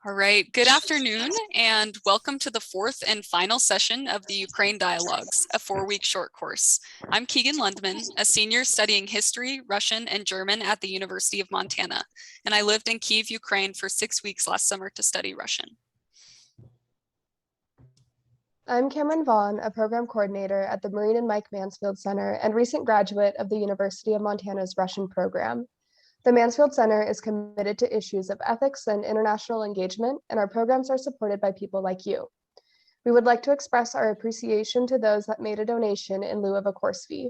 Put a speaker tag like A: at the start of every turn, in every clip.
A: All right, good afternoon and welcome to the fourth and final session of the Ukraine Dialogues, a 4-week short course. I'm Keegan Lundman, a senior studying history, Russian, and German at the University of Montana, and I lived in Kyiv, Ukraine for 6 weeks last summer to study Russian.
B: I'm Cameron Vaughn, a program coordinator at the Marine and Mike Mansfield Center and recent graduate of the University of Montana's Russian program. The Mansfield Center is committed to issues of ethics and international engagement, and our programs are supported by people like you. We would like to express our appreciation to those that made a donation in lieu of a course fee.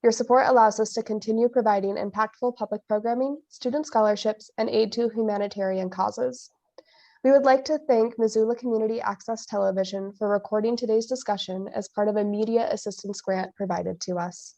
B: Your support allows us to continue providing impactful public programming, student scholarships, and aid to humanitarian causes. We would like to thank Missoula Community Access Television for recording today's discussion as part of a media assistance grant provided to us.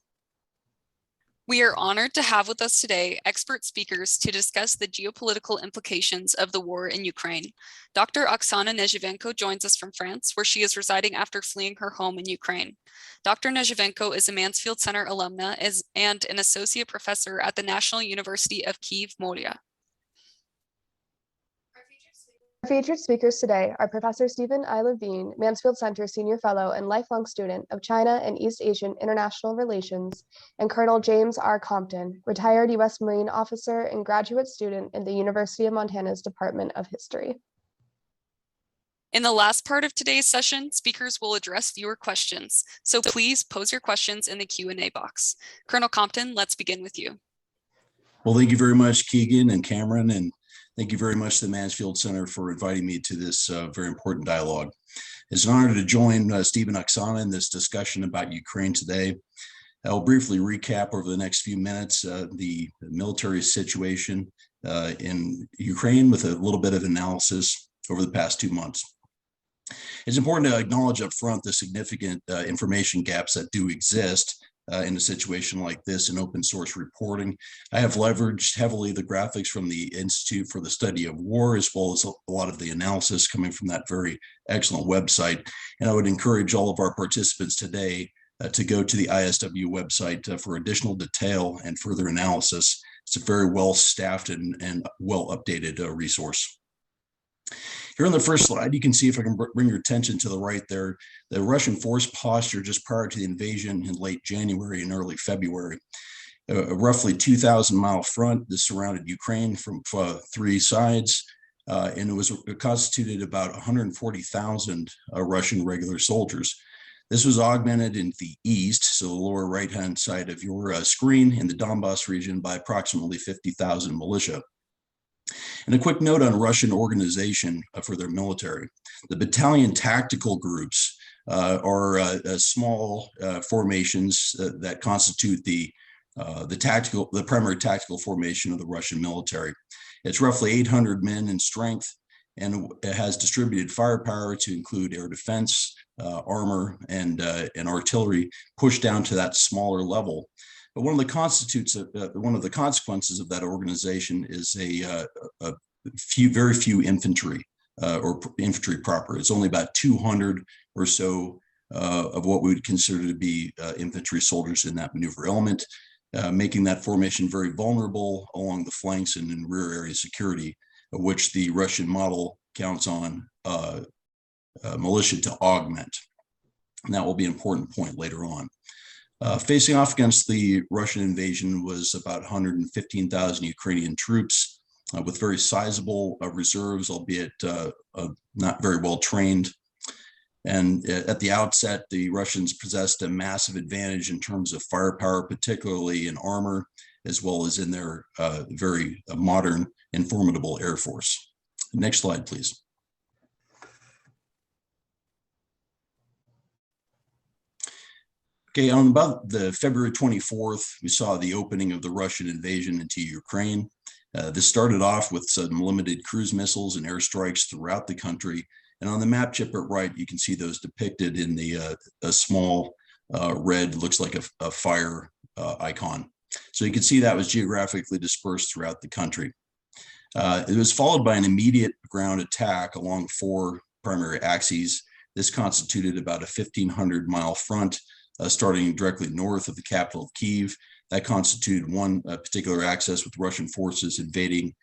A: We are honored to have with us today expert speakers to discuss the geopolitical implications of the war in Ukraine. Dr. Oksana Nezhivenko joins us from France, where she is residing after fleeing her home in Ukraine. Dr. Nezhivenko is a Mansfield Center alumna and an associate professor at the National University of Kyiv-Moria.
B: Our featured speakers today are Professor Stephen I. Levine, Mansfield Center Senior Fellow and lifelong student of China and East Asian International Relations, and Colonel James R. Compton, retired U.S. Marine officer and graduate student in the University of Montana's Department of History.
A: In the last part of today's session, speakers will address viewer questions, so please pose your questions in the Q&A box. Colonel Compton, let's begin with you.
C: Well, thank you very much, Keegan and Cameron, and thank you very much to the Mansfield Center for inviting me to this very important dialogue. It's an honor to join Stephen Oksana in this discussion about Ukraine today. I'll briefly recap over the next few minutes the military situation in Ukraine with a little bit of analysis over the past 2 months. It's important to acknowledge up front the significant information gaps that do exist in a situation like this in open source reporting. I have leveraged heavily the graphics from the Institute for the Study of War, as well as a lot of the analysis coming from that very excellent website. And I would encourage all of our participants today to go to the ISW website for additional detail and further analysis. It's a very well staffed and well updated resource. Here on the first slide, you can see, if I can bring your attention to the right there, the Russian force posture just prior to the invasion in late January and early February. A roughly 2,000-mile front that surrounded Ukraine from 3 sides, and it constituted about 140,000 Russian regular soldiers. This was augmented in the east, so the lower right-hand side of your screen, in the Donbass region by approximately 50,000 militia. And a quick note on Russian organization for their military. The battalion tactical groups are small formations that constitute the primary tactical formation of the Russian military. It's roughly 800 men in strength, and it has distributed firepower to include air defense, armor, and artillery pushed down to that smaller level. But one of the consequences of that organization is very few infantry or infantry proper. It's only about 200 or so of what we would consider to be infantry soldiers in that maneuver element, making that formation very vulnerable along the flanks and in rear area security, of which the Russian model counts on militia to augment. And that will be an important point later on. Facing off against the Russian invasion was about 115,000 Ukrainian troops with very sizable reserves, albeit not very well trained. And at the outset, the Russians possessed a massive advantage in terms of firepower, particularly in armor, as well as in their very modern and formidable air force. Next slide, please. Okay, on about the February 24th, we saw the opening of the Russian invasion into Ukraine. This started off with some limited cruise missiles and airstrikes throughout the country. And on the map chip at right, you can see those depicted in the a small red, looks like a fire icon. So you can see that was geographically dispersed throughout the country. It was followed by an immediate ground attack along 4 primary axes. This constituted about a 1,500-mile front starting directly north of the capital of Kyiv. That constituted one particular axis with Russian forces invading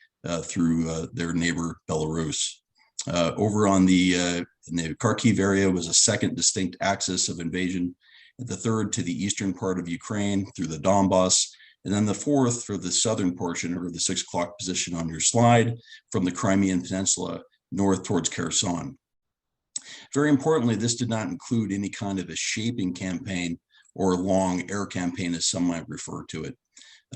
C: through their neighbor Belarus. Over on in the Kharkiv area was a second distinct axis of invasion, the third to the eastern part of Ukraine through the Donbass, and then the fourth for the southern portion, or the 6 o'clock position on your slide, from the Crimean Peninsula north towards Kherson. Very importantly, this did not include any kind of a shaping campaign or long air campaign, as some might refer to it.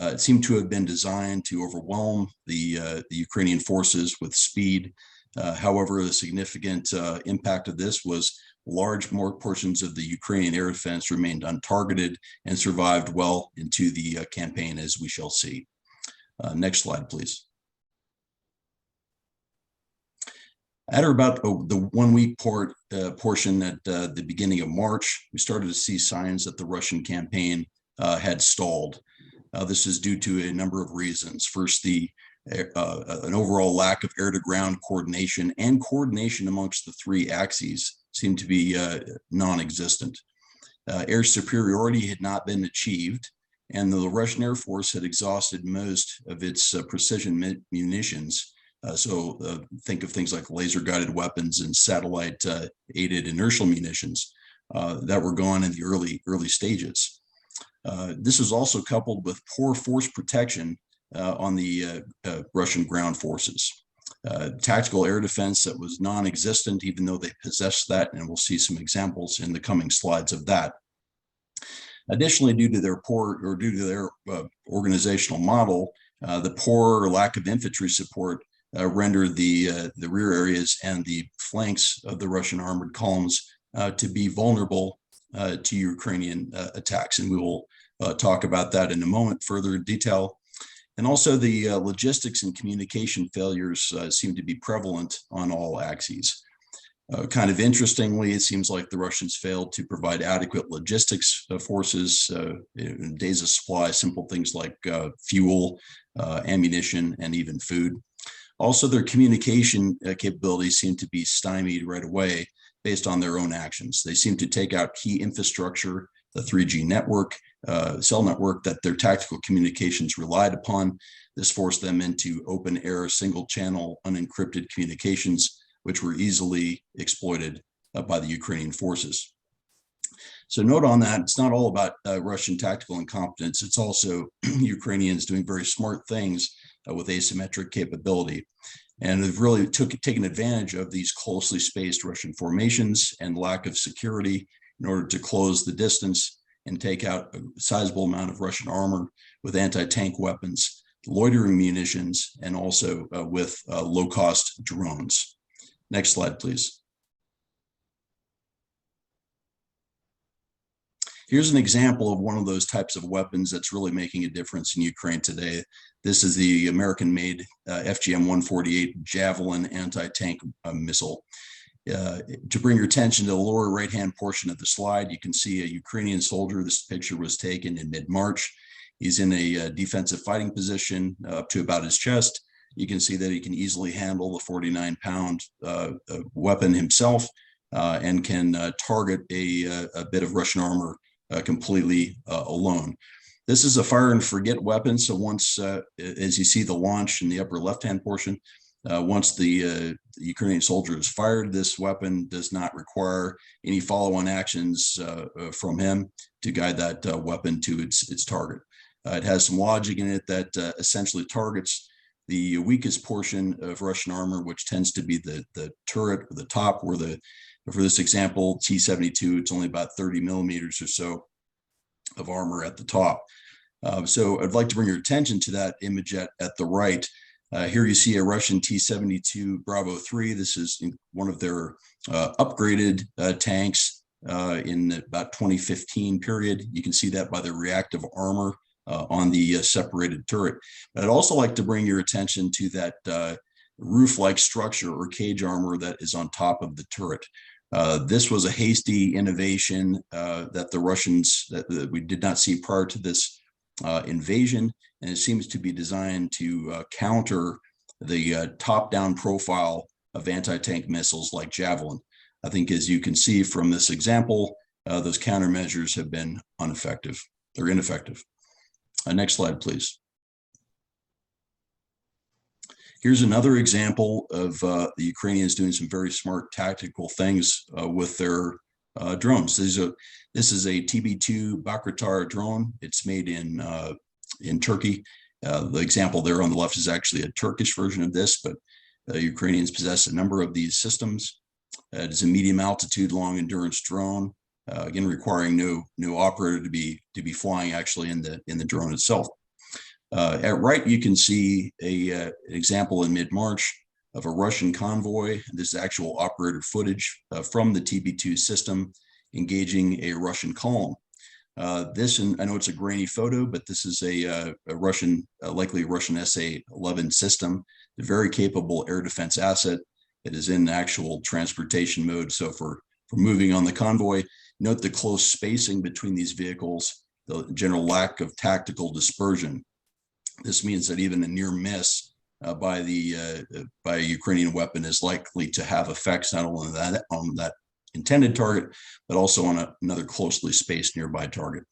C: It seemed to have been designed to overwhelm the Ukrainian forces with speed. However, the significant impact of this was more portions of the Ukrainian air defense remained untargeted and survived well into the campaign, as we shall see. Next slide, please. At about the 1 week portion at the beginning of March, we started to see signs that the Russian campaign had stalled. This is due to a number of reasons. First, an overall lack of air-to-ground coordination and coordination amongst the three axes seemed to be non-existent. Air superiority had not been achieved, and the Russian Air Force had exhausted most of its precision munitions. Think of things like laser-guided weapons and satellite-aided inertial munitions that were gone in the early stages. This was also coupled with poor force protection on the Russian ground forces. Tactical air defense that was non-existent, even though they possessed that, and we'll see some examples in the coming slides of that. Additionally, due to their organizational model, the poor or lack of infantry support rendered the rear areas and the flanks of the Russian armored columns to be vulnerable to Ukrainian attacks, and we will talk about that in a moment further in detail. And also the logistics and communication failures seem to be prevalent on all axes. Kind of interestingly, it seems like the Russians failed to provide adequate logistics forces, days of supply, simple things like fuel, ammunition, and even food. Also, their communication capabilities seem to be stymied right away based on their own actions. They seem to take out key infrastructure, the 3G network, cell network that their tactical communications relied upon. This forced them into open air, single channel, unencrypted communications, which were easily exploited by the Ukrainian forces. So note on that, it's not all about Russian tactical incompetence. It's also Ukrainians doing very smart things with asymmetric capability. And they've really taken advantage of these closely spaced Russian formations and lack of security in order to close the distance and take out a sizable amount of Russian armor with anti-tank weapons, loitering munitions, and also with low-cost drones. Next slide, please. Here's an example of one of those types of weapons that's really making a difference in Ukraine today. This is the American-made FGM-148 Javelin anti-tank missile. To bring your attention to the lower right-hand portion of the slide, you can see a Ukrainian soldier. This picture was taken in mid-March. He's in a defensive fighting position up to about his chest. You can see that he can easily handle the 49-pound weapon himself and can target a bit of Russian armor completely alone. This is a fire and forget weapon. So once, as you see the launch in the upper left-hand portion, once the Ukrainian soldier is fired, this weapon does not require any follow-on actions from him to guide that weapon to its target. It has some logic in it that essentially targets the weakest portion of Russian armor, which tends to be the turret or the top, where for this example, T-72, it's only about 30 millimeters or so of armor at the top. So I'd like to bring your attention to that image at the right. Here you see a Russian T-72 Bravo 3. This is one of their upgraded tanks in about 2015 period. You can see that by the reactive armor on the separated turret. But I'd also like to bring your attention to that roof-like structure or cage armor that is on top of the turret. This was a hasty innovation that the Russians that we did not see prior to this invasion, and it seems to be designed to counter the top-down profile of anti-tank missiles like Javelin. I think, as you can see from this example, those countermeasures have been ineffective. Next slide, please. Here's another example of the Ukrainians doing some very smart tactical things with their drones. This is a TB2 Bayraktar drone. It's made in Turkey. The example there on the left is actually a Turkish version of this, but Ukrainians possess a number of these systems. It is a medium altitude, long endurance drone, again requiring no operator to be flying actually in the drone itself. At right, you can see an example in mid-March of a Russian convoy. This is actual operator footage from the TB2 system engaging a Russian column. This, and I know it's a grainy photo, but this is a Russian, likely a Russian SA-11 system, a very capable air defense asset. It is in actual transportation mode. So for moving on the convoy, note the close spacing between these vehicles, the general lack of tactical dispersion. This means that even a near miss by a Ukrainian weapon is likely to have effects not only on that intended target, but also on another closely spaced nearby target.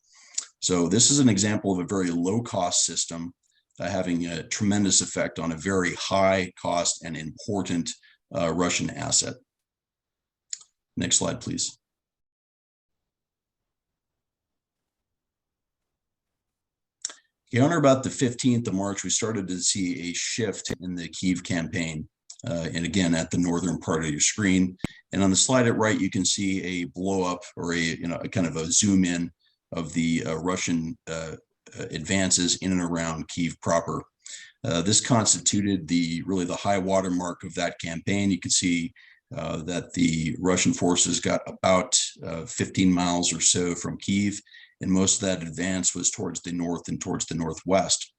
C: So this is an example of a very low cost system having a tremendous effect on a very high cost and important Russian asset. Next slide, please. Okay, on or about the 15th of March, we started to see a shift in the Kyiv campaign. And again, at the northern part of your screen. And on the slide at right, you can see a blow up or a kind of a zoom in of the Russian advances in and around Kyiv proper. This constituted really the high water mark of that campaign. You can see that the Russian forces got about 15 miles or so from Kyiv, and most of that advance was towards the north and towards the northwest.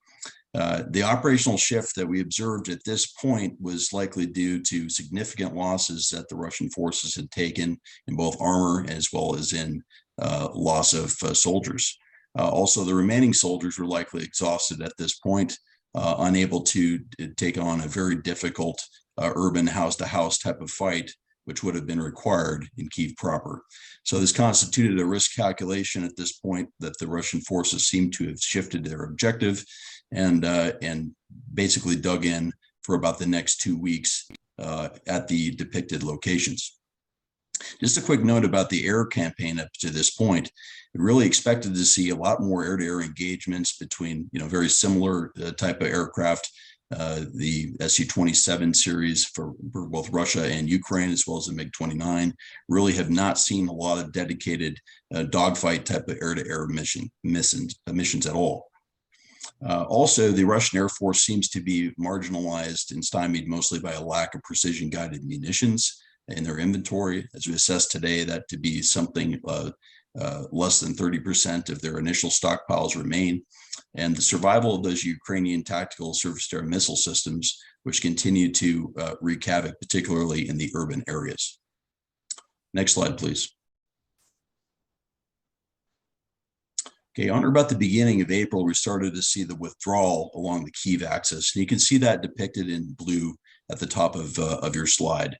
C: The operational shift that we observed at this point was likely due to significant losses that the Russian forces had taken in both armor as well as in loss of soldiers. Also, the remaining soldiers were likely exhausted at this point, unable to take on a very difficult urban house-to-house type of fight, which would have been required in Kyiv proper. So this constituted a risk calculation at this point that the Russian forces seemed to have shifted their objective and basically dug in for about the next 2 weeks at the depicted locations. Just a quick note about the air campaign up to this point. We really expected to see a lot more air-to-air engagements between, very similar type of aircraft, the Su-27 series for both Russia and Ukraine, as well as the MiG-29, really have not seen a lot of dedicated dogfight type of air-to-air missions at all. Also, the Russian Air Force seems to be marginalized and stymied mostly by a lack of precision-guided munitions in their inventory. As we assess today, that to be something less than 30% of their initial stockpiles remain, and the survival of those Ukrainian tactical surface-to-air missile systems, which continue to wreak havoc, particularly in the urban areas. Next slide, please. Okay, on or about the beginning of April, we started to see the withdrawal along the Kyiv axis. And you can see that depicted in blue at the top of your slide.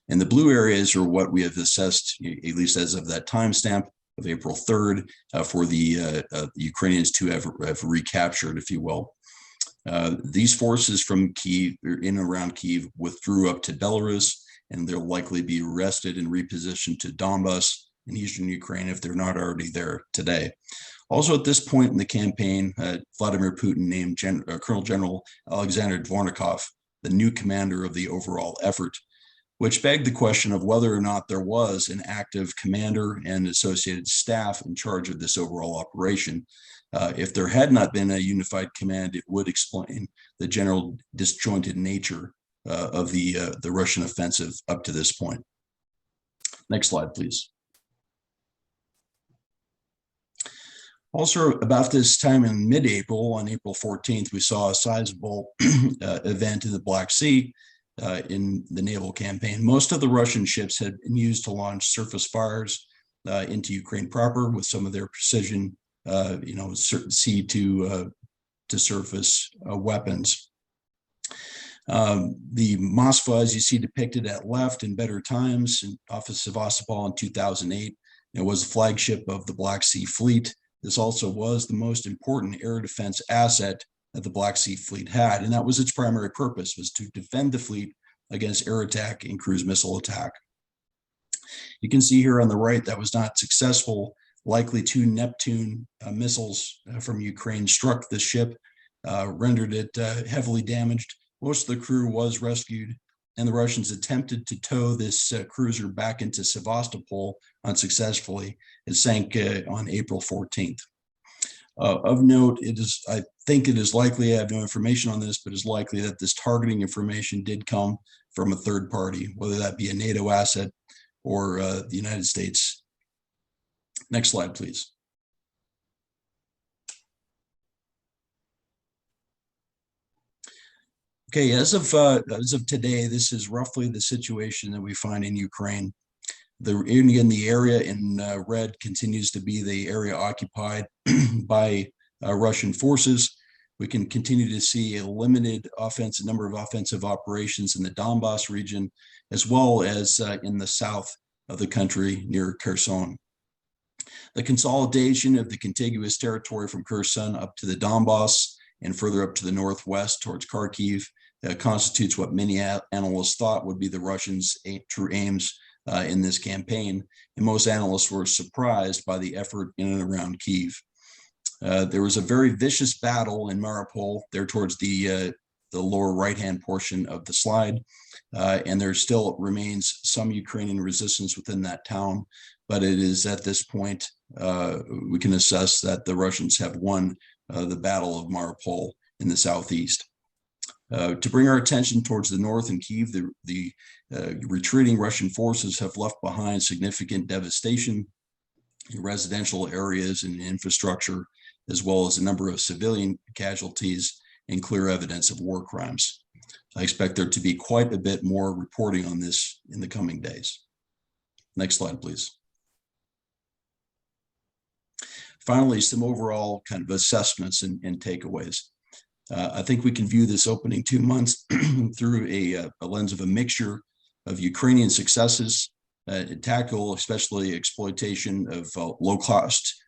C: And the blue areas are what we have assessed, at least as of that timestamp of April 3rd, for the Ukrainians to have recaptured, if you will. These forces from Kyiv, in and around Kyiv, withdrew up to Belarus, and they'll likely be arrested and repositioned to Donbas in eastern Ukraine if they're not already there today. Also, at this point in the campaign, Vladimir Putin named Colonel General Alexander Dvornikov the new commander of the overall effort, which begged the question of whether or not there was an active commander and associated staff in charge of this overall operation. If there had not been a unified command, it would explain the general disjointed nature of the Russian offensive up to this point. Next slide, please. Also, about this time in mid-April, on April 14th, we saw a sizable event in the Black Sea in the naval campaign. Most of the Russian ships had been used to launch surface fires into Ukraine proper with some of their precision, sea to surface weapons. The Moskva, as you see depicted at left in Better Times, off of Sevastopol in 2008, it was the flagship of the Black Sea Fleet. This also was the most important air defense asset that the Black Sea Fleet had. And that was its primary purpose, was to defend the fleet against air attack and cruise missile attack. You can see here on the right that was not successful. Likely 2 Neptune missiles from Ukraine struck the ship, rendered it heavily damaged. Most of the crew was rescued, and the Russians attempted to tow this cruiser back into Sevastopol unsuccessfully. It sank on April 14th. Of note, I think it is likely, I have no information on this, but it's likely that this targeting information did come from a third party, whether that be a NATO asset or the United States. Next slide, please. Okay, as of today, this is roughly the situation that we find in Ukraine. The area in red continues to be the area occupied by Russian forces. We can continue to see a limited number of offensive operations in the Donbass region, as well as in the south of the country near Kherson. The consolidation of the contiguous territory from Kherson up to the Donbass and further up to the northwest towards Kharkiv constitutes what many analysts thought would be the Russians' true aims in this campaign. And most analysts were surprised by the effort in and around Kyiv. There was a very vicious battle in Mariupol there towards the lower right-hand portion of the slide. And there still remains some Ukrainian resistance within that town, but it is at this point, we can assess that the Russians have won the Battle of Mariupol in the southeast. To bring our attention towards the north in Kyiv, the retreating Russian forces have left behind significant devastation in residential areas and infrastructure, as well as a number of civilian casualties and clear evidence of war crimes. I expect there to be quite a bit more reporting on this in the coming days. Next slide, please. Finally, some overall kind of assessments and takeaways. I think we can view this opening 2 months through a lens of a mixture of Ukrainian successes, tactical, especially exploitation of low-cost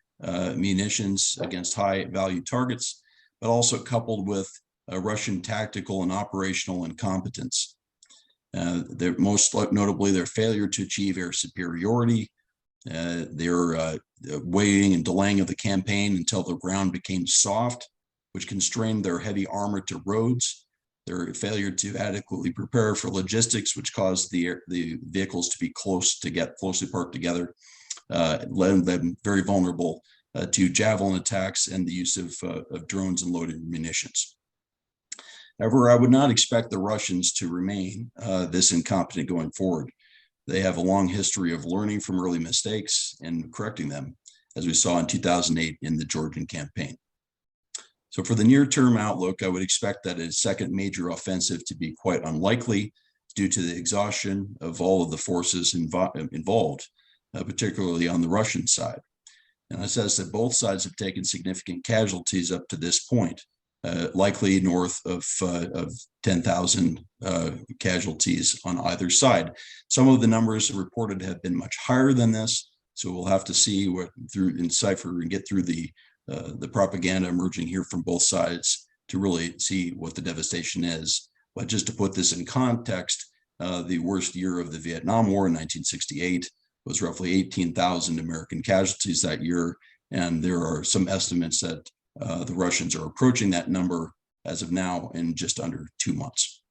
C: munitions against high-value targets, but also coupled with Russian tactical and operational incompetence. Most notably, their failure to achieve air superiority, their waiting and delaying of the campaign until the ground became soft, which constrained their heavy armor to roads, their failure to adequately prepare for logistics, which caused the vehicles to be closely parked together, led them very vulnerable to javelin attacks and the use of drones and loaded munitions. However, I would not expect the Russians to remain this incompetent going forward. They have a long history of learning from early mistakes and correcting them, as we saw in 2008 in the Georgian campaign. So for the near-term outlook, I would expect that a second major offensive to be quite unlikely due to the exhaustion of all of the forces involved, particularly on the Russian side. And it says that both sides have taken significant casualties up to this point, likely north of 10,000 casualties on either side. Some of the numbers reported have been much higher than this, so we'll have to see what decipher and get through the propaganda emerging here from both sides to really see what the devastation is. But just to put this in context, the worst year of the Vietnam War in 1968 was roughly 18,000 American casualties that year. And there are some estimates that the Russians are approaching that number as of now in just under 2 months.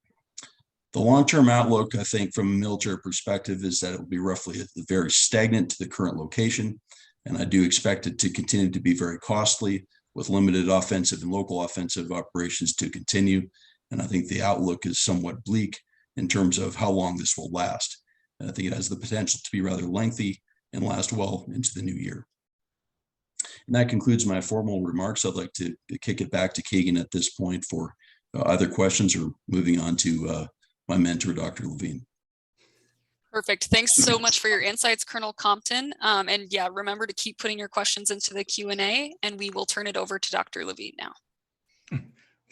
C: The long-term outlook, I think, from a military perspective, is that it will be roughly very stagnant to the current location. And I do expect it to continue to be very costly, with limited offensive and local offensive operations to continue. And I think the outlook is somewhat bleak in terms of how long this will last. And I think it has the potential to be rather lengthy and last well into the new year. And that concludes my formal remarks. I'd like to kick it back to Keegan at this point for either questions or moving on to my mentor, Dr. Levine.
A: Perfect. Thanks so much for your insights, Colonel Compton. And yeah, remember to keep putting your questions into the Q&A, and we will turn it over to Dr. Levine now.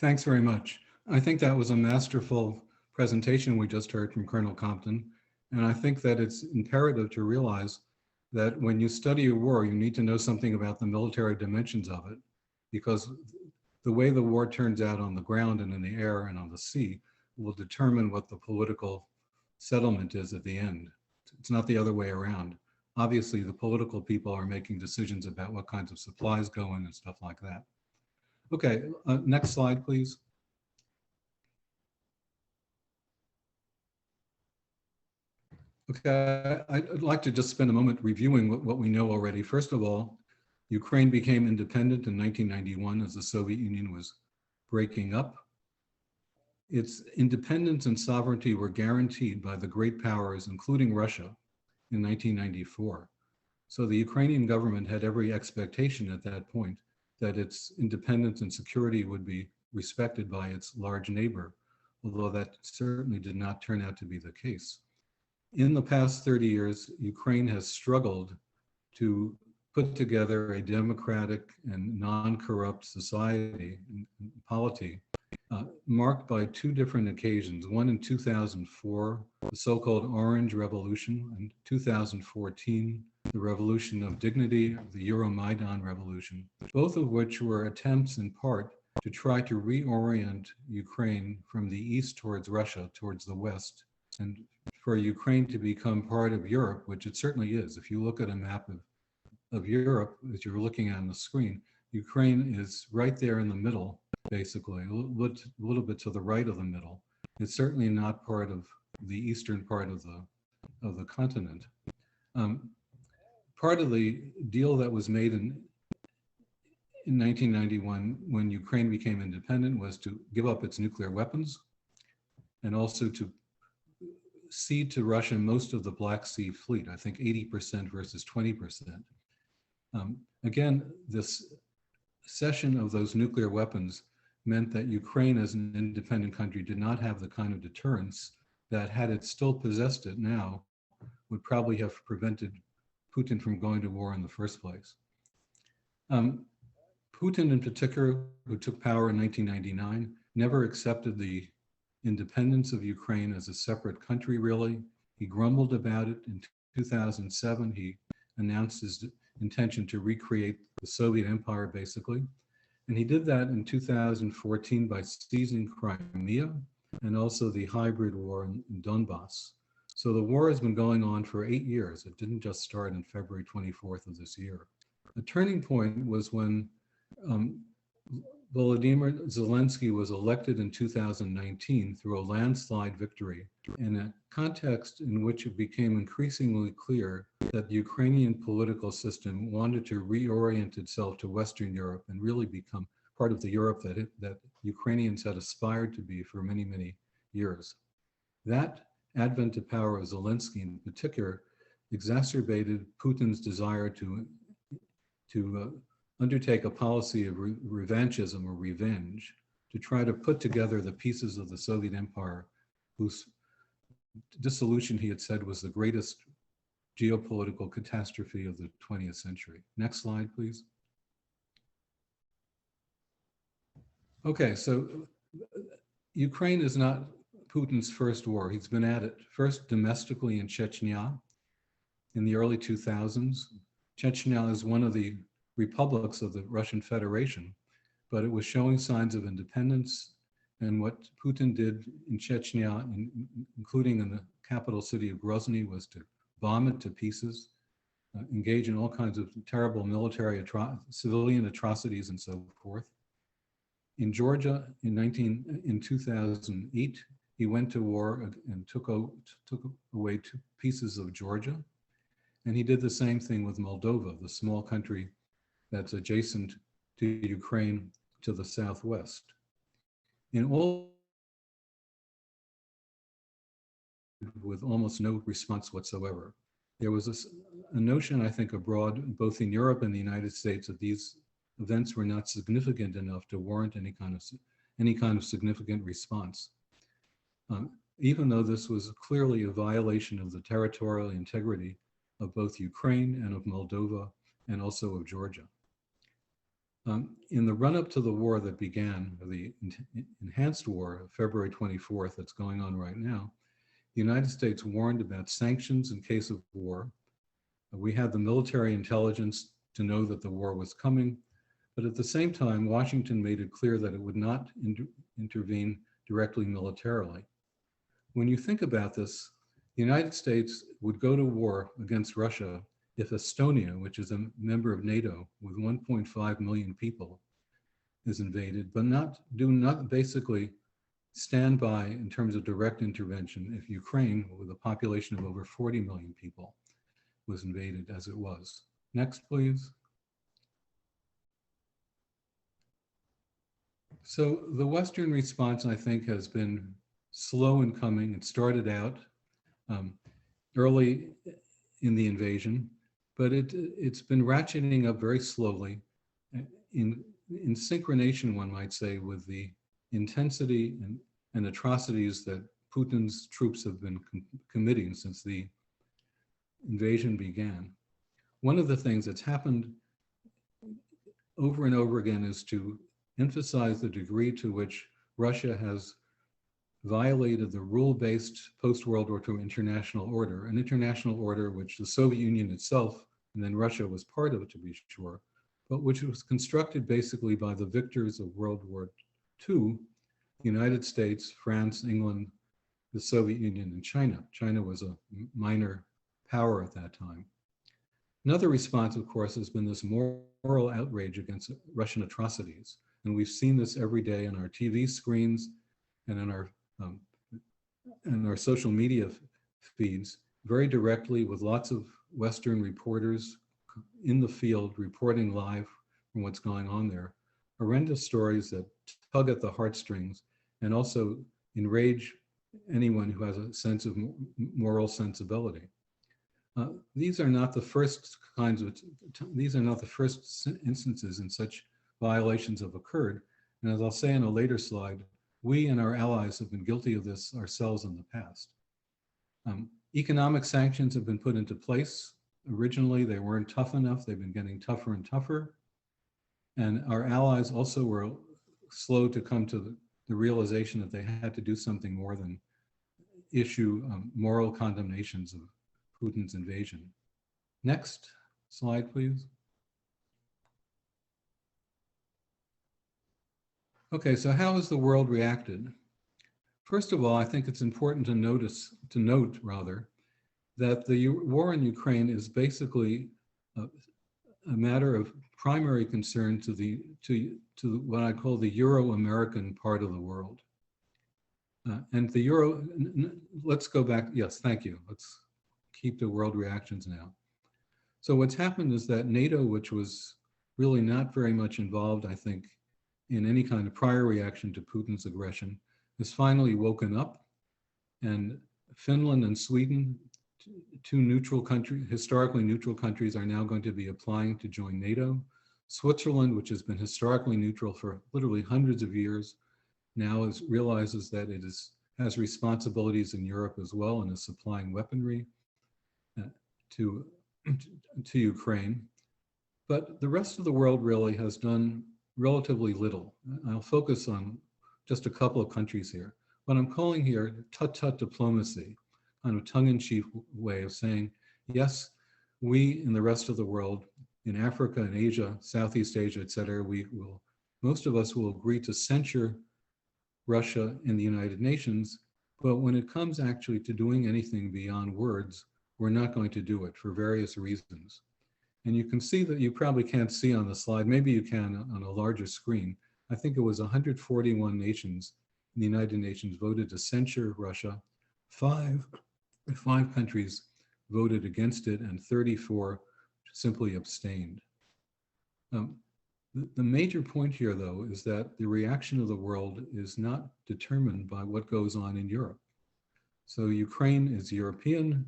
D: Thanks very much. I think that was a masterful presentation we just heard from Colonel Compton. And I think that it's imperative to realize that when you study a war, you need to know something about the military dimensions of it, because the way the war turns out on the ground and in the air and on the sea will determine what the political settlement is at the end. It's not the other way around. Obviously, the political people are making decisions about what kinds of supplies go in and stuff like that. Okay, next slide, please. Okay, I'd like to just spend a moment reviewing what we know already. First of all, Ukraine became independent in 1991 as the Soviet Union was breaking up. Its independence and sovereignty were guaranteed by the great powers, including Russia, in 1994. So the Ukrainian government had every expectation at that point that its independence and security would be respected by its large neighbor, although that certainly did not turn out to be the case. In the past 30 years, Ukraine has struggled to put together a democratic and non-corrupt society and polity marked by two different occasions, one in 2004, the so-called Orange Revolution, and 2014, the Revolution of Dignity, the Euromaidan Revolution, both of which were attempts in part to try to reorient Ukraine from the east towards Russia, towards the west, and for Ukraine to become part of Europe, which it certainly is. If you look at a map of Europe that you're looking at on the screen, Ukraine is right there in the middle, basically, a little bit to the right of the middle. It's certainly not part of the eastern part of the continent. Part of the deal that was made in 1991 when Ukraine became independent was to give up its nuclear weapons and also to cede to Russia most of the Black Sea fleet, I think 80% versus 20%. Again, this cession of those nuclear weapons meant that Ukraine as an independent country did not have the kind of deterrence that, had it still possessed it now, would probably have prevented Putin from going to war in the first place. Putin in particular, who took power in 1999, never accepted the independence of Ukraine as a separate country, really. He grumbled about it. In 2007, he announced his intention to recreate the Soviet Empire, basically. And he did that in 2014 by seizing Crimea and also the hybrid war in Donbass. So the war has been going on for 8 years. It didn't just start on February 24th of this year. The turning point was when Vladimir Zelensky was elected in 2019 through a landslide victory, in a context in which it became increasingly clear that the Ukrainian political system wanted to reorient itself to Western Europe and really become part of the Europe that Ukrainians had aspired to be for many, many years. That advent to power of Zelensky in particular exacerbated Putin's desire to undertake a policy of revanchism or revenge, to try to put together the pieces of the Soviet Empire, whose dissolution, he had said, was the greatest geopolitical catastrophe of the 20th century. Next slide, please. Okay, so Ukraine is not Putin's first war. He's been at it first domestically in Chechnya in the early 2000s. Chechnya is one of the republics of the Russian Federation, but it was showing signs of independence. And what Putin did in Chechnya, including in the capital city of Grozny, was to bomb it to pieces, engage in all kinds of terrible military, civilian atrocities and so forth. In Georgia, in 2008, he went to war and took away 2 pieces of Georgia. And he did the same thing with Moldova, the small country that's adjacent to Ukraine to the southwest. In all, with almost no response whatsoever. There was a notion, I think, abroad, both in Europe and the United States, that these events were not significant enough to warrant any kind of significant response. Even though this was clearly a violation of the territorial integrity of both Ukraine and of Moldova and also of Georgia. In the run-up to the war that began, the enhanced war of February 24th that's going on right now, the United States warned about sanctions in case of war. We had the military intelligence to know that the war was coming, But at the same time, Washington made it clear that it would not intervene directly militarily. When you think about this, the United States would go to war against Russia if Estonia, which is a member of NATO with 1.5 million people, is invaded, but not basically stand by in terms of direct intervention if Ukraine, with a population of over 40 million people, was invaded as it was. Next, please. So the Western response, I think, has been slow in coming. It started out early in the invasion, but it's been ratcheting up very slowly in synchronization, one might say, with the intensity and atrocities that Putin's troops have been committing since the invasion began. One of the things that's happened over and over again is to emphasize the degree to which Russia has violated the rule-based post-World War II international order, an international order which the Soviet Union itself, and then Russia was part of it, to be sure, but which was constructed basically by the victors of World War II, the United States, France, England, the Soviet Union, and China. China was a minor power at that time. Another response, of course, has been this moral outrage against Russian atrocities. And we've seen this every day on our TV screens and in our social media feeds, very directly with lots of Western reporters in the field reporting live from what's going on there. Horrendous stories that tug at the heartstrings and also enrage anyone who has a sense of moral sensibility. These are not the first instances in such violations have occurred. And as I'll say in a later slide, we and our allies have been guilty of this ourselves in the past. Economic sanctions have been put into place. Originally, they weren't tough enough. They've been getting tougher and tougher. And our allies also were slow to come to the realization that they had to do something more than issue moral condemnations of Putin's invasion. Next slide, please. Okay, so how has the world reacted? First of all, I think it's important to note that the war in Ukraine is basically a matter of primary concern to what I call the Euro-American part of the world. And the Euro, let's go back, yes, thank you. Let's keep the world reactions now. So what's happened is that NATO, which was really not very much involved, I think, in any kind of prior reaction to Putin's aggression, has finally woken up. And Finland and Sweden, two neutral countries, historically neutral countries, are now going to be applying to join NATO. Switzerland, which has been historically neutral for literally hundreds of years, now realizes that it has responsibilities in Europe as well and is supplying weaponry to Ukraine. But the rest of the world really has done relatively little. I'll focus on just a couple of countries here. What I'm calling here tut-tut diplomacy, kind of tongue-in-cheek way of saying, yes, we in the rest of the world, in Africa and Asia, Southeast Asia, et cetera, most of us will agree to censure Russia in the United Nations, but when it comes actually to doing anything beyond words, we're not going to do it for various reasons. And you can see that you probably can't see on the slide, maybe you can on a larger screen. I think it was 141 nations in the United Nations voted to censure Russia. Five countries voted against it and 34 simply abstained. The major point here, though, is that the reaction of the world is not determined by what goes on in Europe. So Ukraine is European,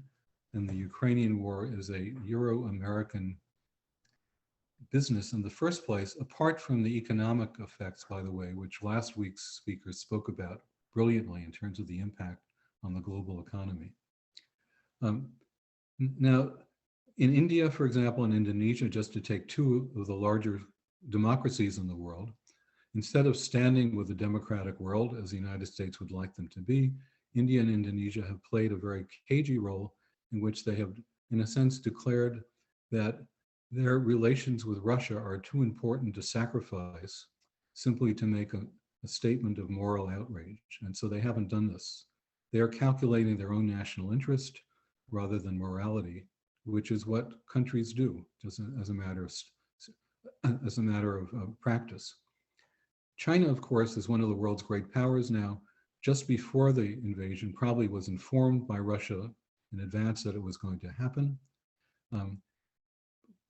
D: and the Ukrainian war is a Euro-American business in the first place, apart from the economic effects, by the way, which last week's speakers spoke about brilliantly in terms of the impact on the global economy. Now, in India, for example, and Indonesia, just to take two of the larger democracies in the world, instead of standing with the democratic world as the United States would like them to be, India and Indonesia have played a very cagey role in which they have, in a sense, declared that their relations with Russia are too important to sacrifice simply to make a statement of moral outrage. And so they haven't done this. They're calculating their own national interest rather than morality, which is what countries do, just as a matter of practice. China, of course, is one of the world's great powers now. Just before the invasion, probably was informed by Russia in advance that it was going to happen.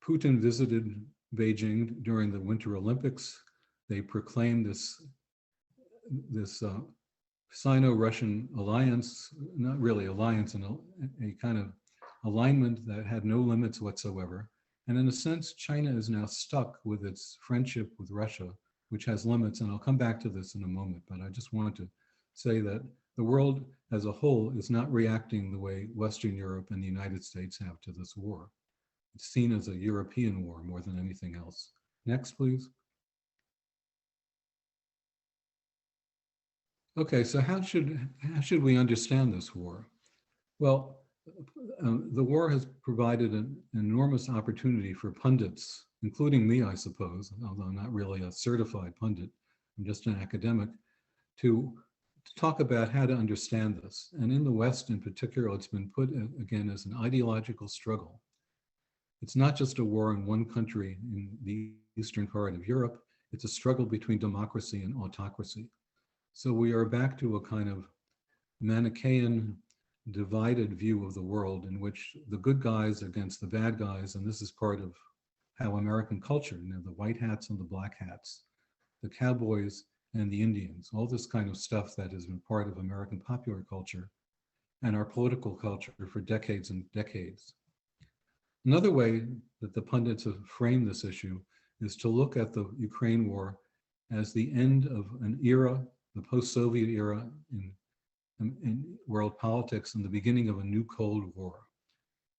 D: Putin visited Beijing during the Winter Olympics. They proclaimed this Sino-Russian alliance, not really alliance, and a kind of alignment that had no limits whatsoever. And in a sense, China is now stuck with its friendship with Russia, which has limits. And I'll come back to this in a moment, but I just wanted to say that the world as a whole is not reacting the way Western Europe and the United States have to this war. It's seen as a European war more than anything else. Next, please. Okay, so how should we understand this war? Well, the war has provided an enormous opportunity for pundits, including me, I suppose, although I'm not really a certified pundit, I'm just an academic, to talk about how to understand this. And in the West in particular, it's been put again as an ideological struggle. It's not just a war in one country in the eastern part of Europe, it's a struggle between democracy and autocracy. So we are back to a kind of Manichaean divided view of the world in which the good guys against the bad guys, and this is part of how American culture, the white hats and the black hats, the cowboys and the Indians, all this kind of stuff that has been part of American popular culture and our political culture for decades and decades. Another way that the pundits have framed this issue is to look at the Ukraine war as the end of an era, the post-Soviet era in world politics, and the beginning of a new Cold War.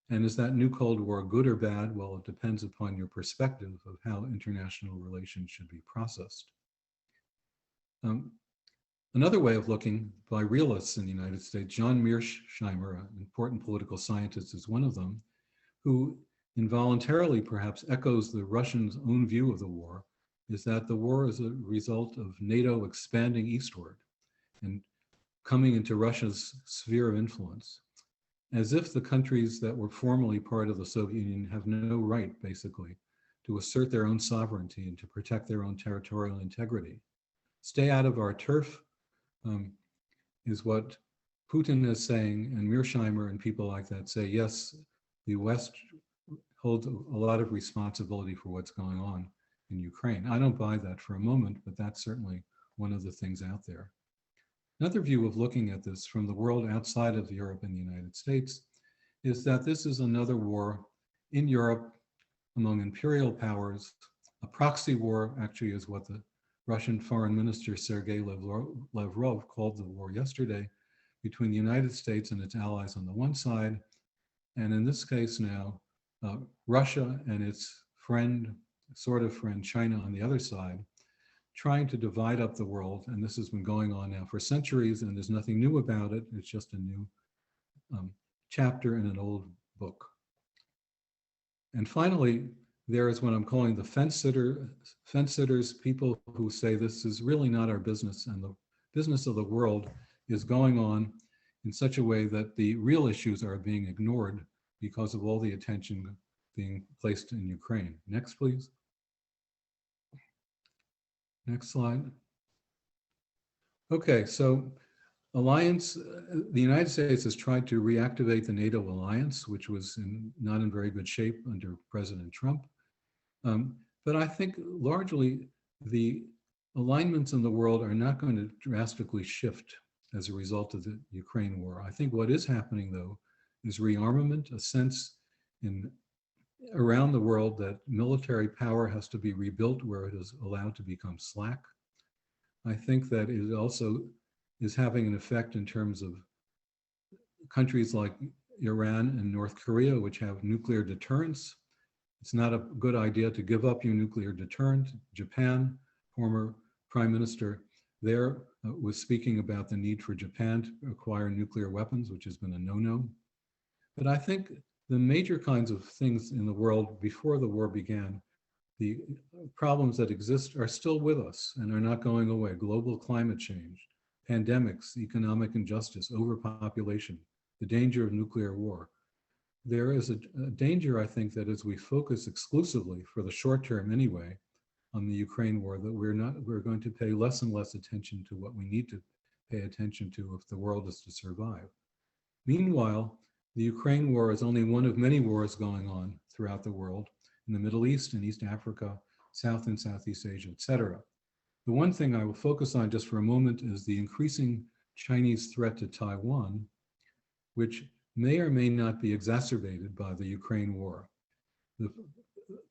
D: And is that new Cold War good or bad? Well, it depends upon your perspective of how international relations should be processed. Another way of looking by realists in the United States, John Mearsheimer, an important political scientist, is one of them, who involuntarily perhaps echoes the Russians' own view of the war, is that the war is a result of NATO expanding eastward and coming into Russia's sphere of influence, as if the countries that were formerly part of the Soviet Union have no right, basically, to assert their own sovereignty and to protect their own territorial integrity. Stay out of our turf is what Putin is saying, and Mearsheimer and people like that say, yes, the West holds a lot of responsibility for what's going on in Ukraine. I don't buy that for a moment, but that's certainly one of the things out there. Another view of looking at this from the world outside of Europe and the United States is that this is another war in Europe among imperial powers. A proxy war actually is what the Russian Foreign Minister Sergei Lavrov called the war yesterday between the United States and its allies on the one side, and in this case now, Russia and its friend, sort of friend, China on the other side, trying to divide up the world. And this has been going on now for centuries, and there's nothing new about it. It's just a new chapter in an old book. And finally, there is what I'm calling the fence sitters, people who say this is really not our business, and the business of the world is going on in such a way that the real issues are being ignored because of all the attention being placed in Ukraine. Next, please. Next slide. Okay, so alliance, the United States has tried to reactivate the NATO alliance, which was not in very good shape under President Trump. But I think largely the alignments in the world are not going to drastically shift as a result of the Ukraine war. I think what is happening, though, is rearmament, a sense around the world that military power has to be rebuilt where it is allowed to become slack. I think that it also is having an effect in terms of countries like Iran and North Korea, which have nuclear deterrence. It's not a good idea to give up your nuclear deterrent. Japan, former prime minister there was speaking about the need for Japan to acquire nuclear weapons, which has been a no-no. But I think the major kinds of things in the world before the war began, the problems that exist are still with us and are not going away. Global climate change, pandemics, economic injustice, overpopulation, the danger of nuclear war. There is a danger, I think, that as we focus exclusively, for the short term anyway, on the Ukraine war, that we're going to pay less and less attention to what we need to pay attention to if the world is to survive. Meanwhile, the Ukraine war is only one of many wars going on throughout the world, in the Middle East and East Africa, South and Southeast Asia, etc. The one thing I will focus on just for a moment is the increasing Chinese threat to Taiwan, which may or may not be exacerbated by the Ukraine war.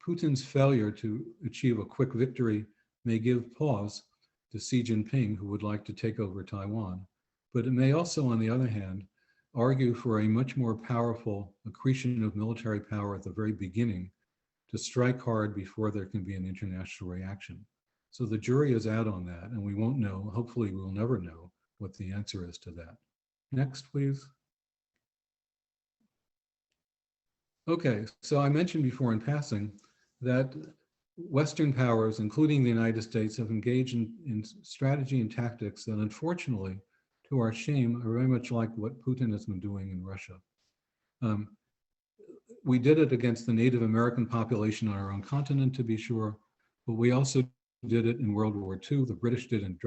D: Putin's failure to achieve a quick victory may give pause to Xi Jinping, who would like to take over Taiwan, but it may also, on the other hand, argue for a much more powerful accretion of military power at the very beginning to strike hard before there can be an international reaction. So the jury is out on that, and we won't know, hopefully we'll never know what the answer is to that. Next, please. Okay, so I mentioned before in passing that Western powers, including the United States, have engaged in strategy and tactics that unfortunately, to our shame, are very much like what Putin has been doing in Russia. We did it against the Native American population on our own continent, to be sure, but we also did it in World War II. The British did it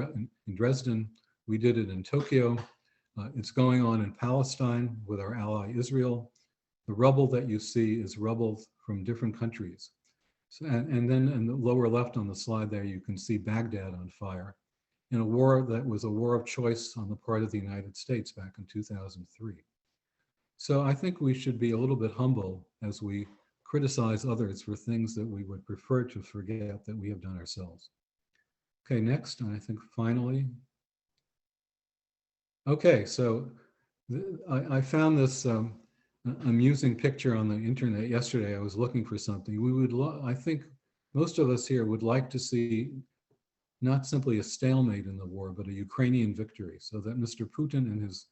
D: in Dresden. We did it in Tokyo. It's going on in Palestine with our ally Israel. The rubble that you see is rubble from different countries. So, and then in the lower left on the slide there, you can see Baghdad on fire in a war that was a war of choice on the part of the United States back in 2003. So I think we should be a little bit humble as we criticize others for things that we would prefer to forget that we have done ourselves. Okay, next, and I think finally. Okay, so I found this amusing picture on the internet yesterday. I was looking for something. I think most of us here would like to see not simply a stalemate in the war, but a Ukrainian victory, so that Mr. Putin and his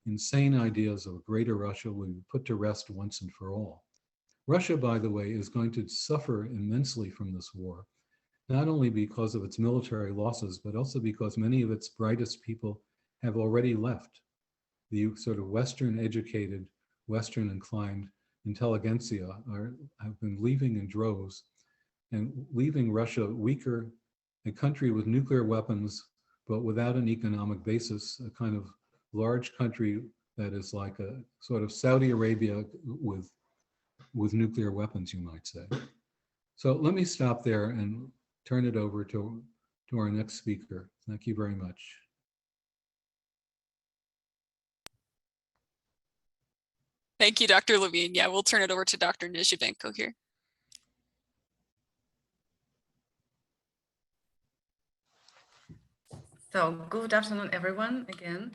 D: insane ideas of a greater Russia will be put to rest once and for all. Russia, by the way, is going to suffer immensely from this war, not only because of its military losses, but also because many of its brightest people have already left. The sort of Western educated, Western inclined intelligentsia have been leaving in droves and leaving Russia weaker, a country with nuclear weapons, but without an economic basis, a kind of large country that is like a sort of Saudi Arabia with nuclear weapons, you might say. So let me stop there and turn it over to our next speaker. Thank you very much.
A: Thank you, Dr. Levine. Yeah, we'll turn it over to Dr. Nezhivenko here.
E: So good afternoon, everyone, again.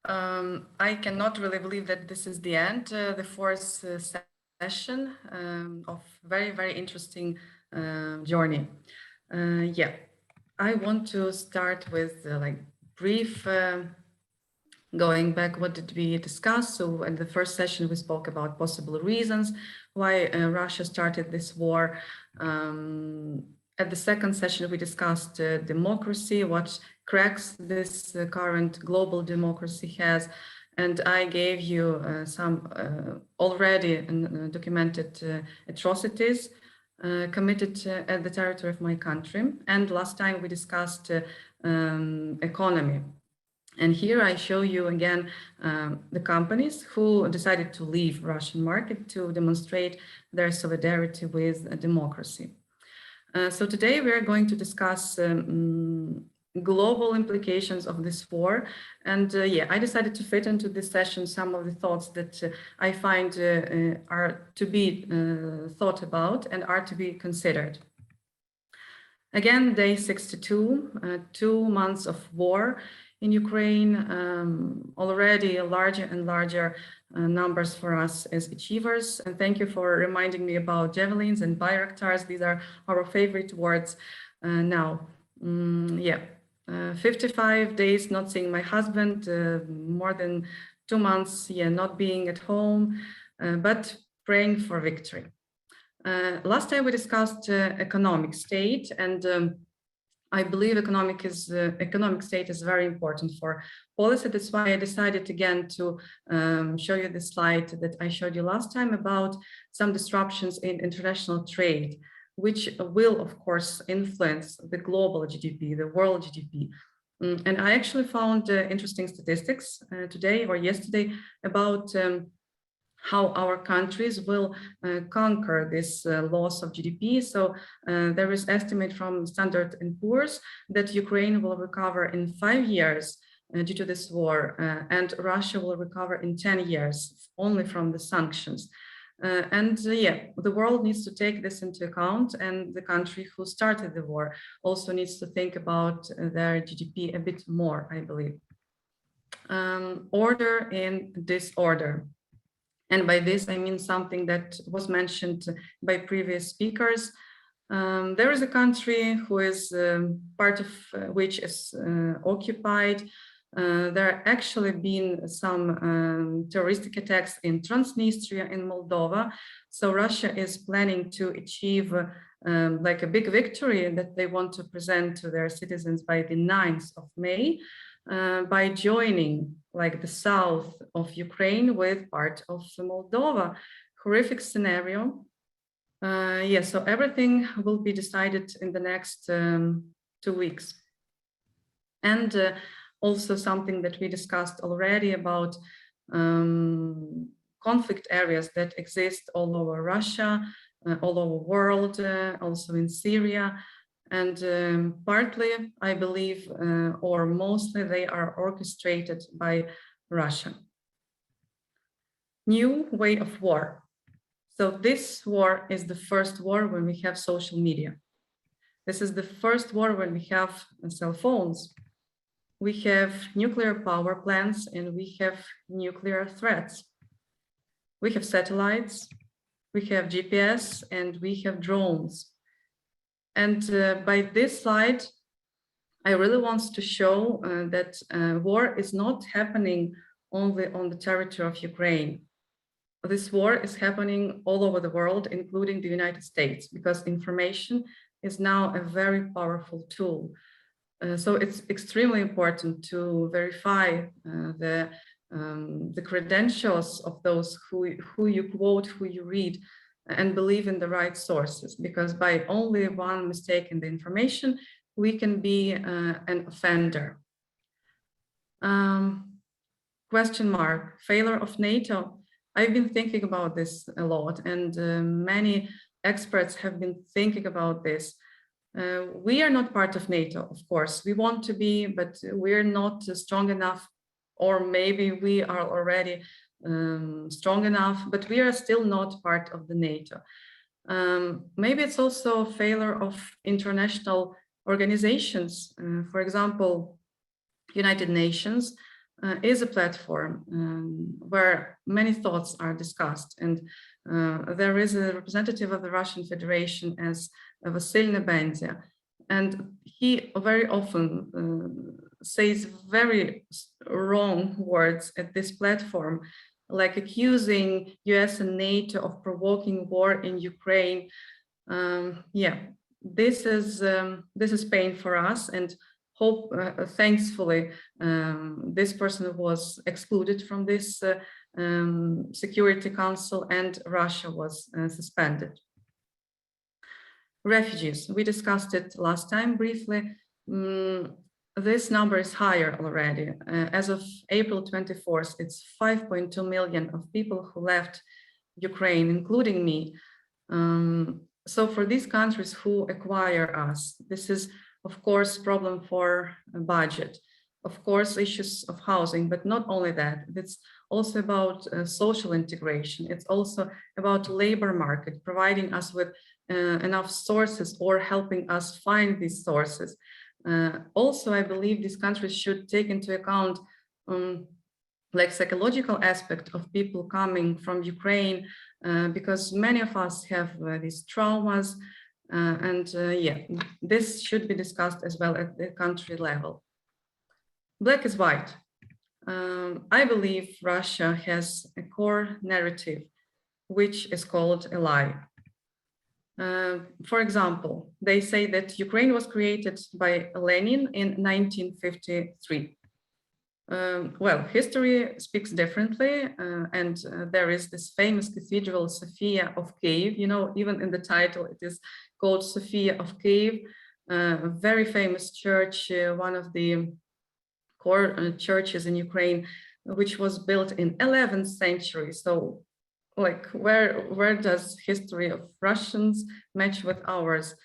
E: I cannot really believe that this is the end, the fourth session of very, very interesting journey. Yeah, I want to start with like brief going back, what did we discuss? So in the first session, we spoke about possible reasons why Russia started this war. At the second session, we discussed democracy, what cracks this current global democracy has. And I gave you some already documented atrocities committed at the territory of my country. And last time we discussed economy. And here I show you again the companies who decided to leave Russian market to demonstrate their solidarity with democracy. So today we are going to discuss global implications of this war. And yeah, I decided to fit into this session some of the thoughts that I find are to be thought about and are to be considered. Again, day 62, 2 months of war in Ukraine, already larger and larger numbers for us as achievers. And thank you for reminding me about javelins and bayraktars. These are our favorite words now. Yeah, 55 days not seeing my husband, more than 2 months, yeah, not being at home. But praying for victory. Last time we discussed economic state, and I believe economic state is very important for policy. That's why I decided again to show you the slide that I showed you last time about some disruptions in international trade, which will, of course, influence the global GDP, the world GDP. And I actually found interesting statistics today or yesterday about how our countries will conquer this loss of GDP. So there is estimate from Standard & Poor's that Ukraine will recover in 5 years due to this war, and Russia will recover in 10 years only from the sanctions. Yeah, the world needs to take this into account, and the country who started the war also needs to think about their GDP a bit more, I believe. Order in disorder. And by this, I mean something that was mentioned by previous speakers. There is a country who is part of which is occupied. There are actually been some terroristic attacks in Transnistria, in Moldova. So Russia is planning to achieve like a big victory that they want to present to their citizens by the 9th of May. By joining like the south of Ukraine with part of Moldova. Horrific scenario. Yeah, so everything will be decided in the next 2 weeks. And also something that we discussed already about conflict areas that exist all over Russia, all over the world, also in Syria. And partly, I believe, or mostly, they are orchestrated by Russia. New way of war. So this war is the first war when we have social media. This is the first war when we have cell phones. We have nuclear power plants and we have nuclear threats. We have satellites, we have GPS, and we have drones. And by this slide, I really want to show that war is not happening only on the territory of Ukraine. This war is happening all over the world, including the United States, because information is now a very powerful tool. So it's extremely important to verify the credentials of those who you quote, who you read, and believe in the right sources, because by only one mistake in the information, we can be an offender. Question mark, failure of NATO. I've been thinking about this a lot, and many experts have been thinking about this. We are not part of NATO, of course. We want to be, but we're not strong enough, or maybe we are already strong enough, but we are still not part of the NATO. Maybe it's also a failure of international organizations. For example, United Nations is a platform where many thoughts are discussed. And there is a representative of the Russian Federation as Vasil Nebendia. And he very often says very wrong words at this platform, like accusing US and NATO of provoking war in Ukraine. Yeah, this is pain for us, and hope, thankfully, this person was excluded from this Security Council and Russia was suspended. Refugees, we discussed it last time briefly. This number is higher already. As of April 24th, it's 5.2 million of people who left Ukraine, including me. So for these countries who acquire us, this is, of course, problem for a budget, of course, issues of housing, but not only that, it's also about social integration. It's also about labor market, providing us with enough sources or helping us find these sources. Also, I believe these countries should take into account like psychological aspect of people coming from Ukraine, because many of us have these traumas, yeah, this should be discussed as well at the country level. Black is white. I believe Russia has a core narrative which is called a lie. For example, they say that Ukraine was created by Lenin in 1953. Well, history speaks differently, and there is this famous cathedral, Sophia of Kiev. You know, even in the title, it is called Sophia of Kiev, a very famous church, one of the core churches in Ukraine, which was built in 11th century. So, like, where does history of Russians match with ours?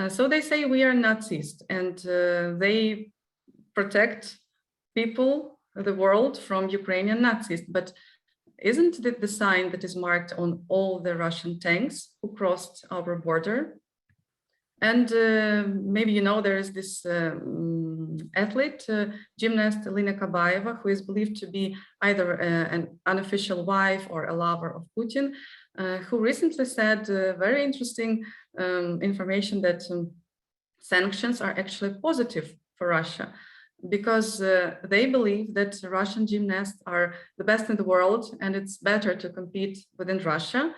E: So they say we are Nazis, and they protect people, the world, from Ukrainian Nazis. But isn't it the sign that is marked on all the Russian tanks who crossed our border? And maybe you know there is this athlete, gymnast Lina Kabaeva, who is believed to be either an unofficial wife or a lover of Putin, who recently said very interesting information that sanctions are actually positive for Russia, because they believe that Russian gymnasts are the best in the world, and it's better to compete within Russia